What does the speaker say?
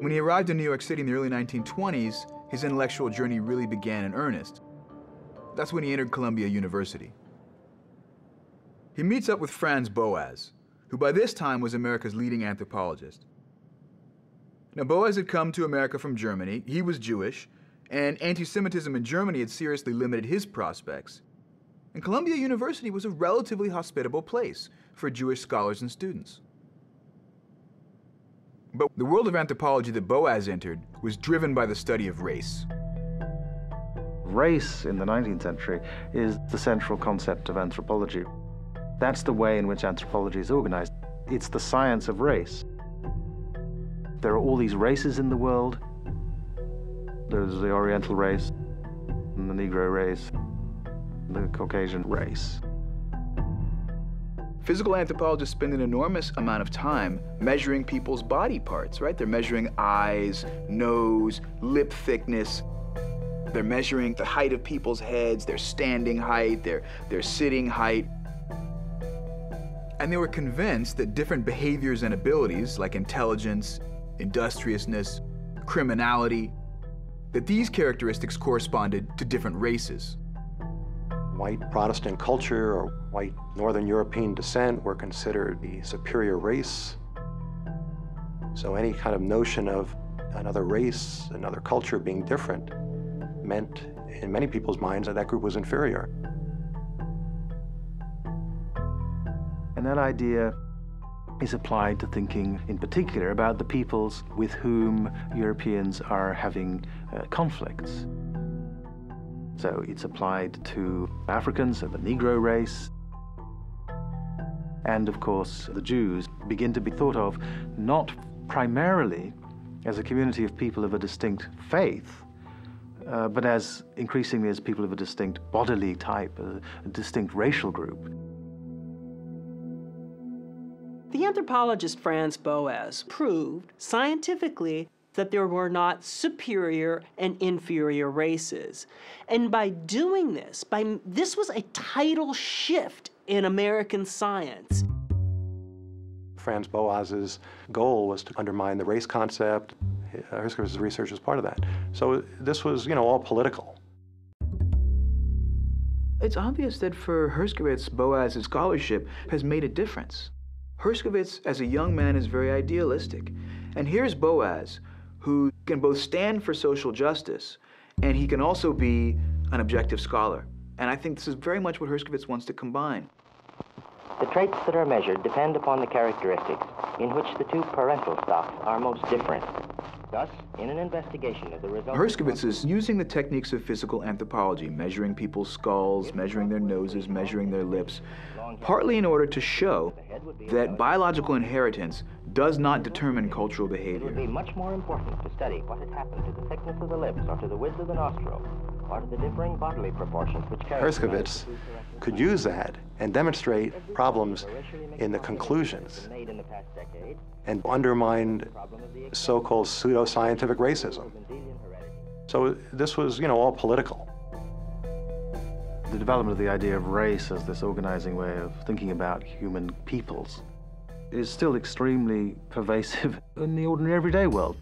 When he arrived in New York City in the early 1920s, his intellectual journey really began in earnest. That's when he entered Columbia University. He meets up with Franz Boas, who by this time was America's leading anthropologist. Now, Boas had come to America from Germany. He was Jewish, and anti-Semitism in Germany had seriously limited his prospects. And Columbia University was a relatively hospitable place for Jewish scholars and students. But the world of anthropology that Boas entered was driven by the study of race. Race in the 19th century is the central concept of anthropology. That's the way in which anthropology is organized. It's the science of race. There are all these races in the world. There's the Oriental race, and the Negro race, the Caucasian race. Physical anthropologists spend an enormous amount of time measuring people's body parts, right? They're measuring eyes, nose, lip thickness. They're measuring the height of people's heads, their standing height, their sitting height. And they were convinced that different behaviors and abilities, like intelligence, industriousness, criminality, that these characteristics corresponded to different races. White Protestant culture or white Northern European descent were considered the superior race. So any kind of notion of another race, another culture being different meant, in many people's minds, that that group was inferior. And that idea is applied to thinking in particular about the peoples with whom Europeans are having conflicts. So it's applied to Africans and the Negro race. And of course, the Jews begin to be thought of not primarily as a community of people of a distinct faith, but as increasingly as people of a distinct bodily type, a distinct racial group. The anthropologist Franz Boas proved scientifically that there were not superior and inferior races. And by doing this, this was a tidal shift in American science. Franz Boas's goal was to undermine the race concept. Herskovits's research was part of that. So this was, all political. It's obvious that for Herskovits, Boas's scholarship has made a difference. Herskovits, as a young man, is very idealistic. And here's Boas, who can both stand for social justice, and he can also be an objective scholar. And I think this is very much what Herskovits wants to combine. The traits that are measured depend upon the characteristics in which the two parental stocks are most different. Thus, in an investigation of the results... Herskovits is using the techniques of physical anthropology, measuring people's skulls, measuring their noses, measuring their lips, partly in order to show that biological inheritance does not determine cultural behavior. It would be much more important to study what had happened to the thickness of the lips or to the width of the nostril, or to the differing bodily proportions which Herskovits could use that and demonstrate problems in the conclusions and undermine so-called pseudo-scientific racism. So this was, all political. The development of the idea of race as this organizing way of thinking about human peoples is still extremely pervasive in the ordinary everyday world.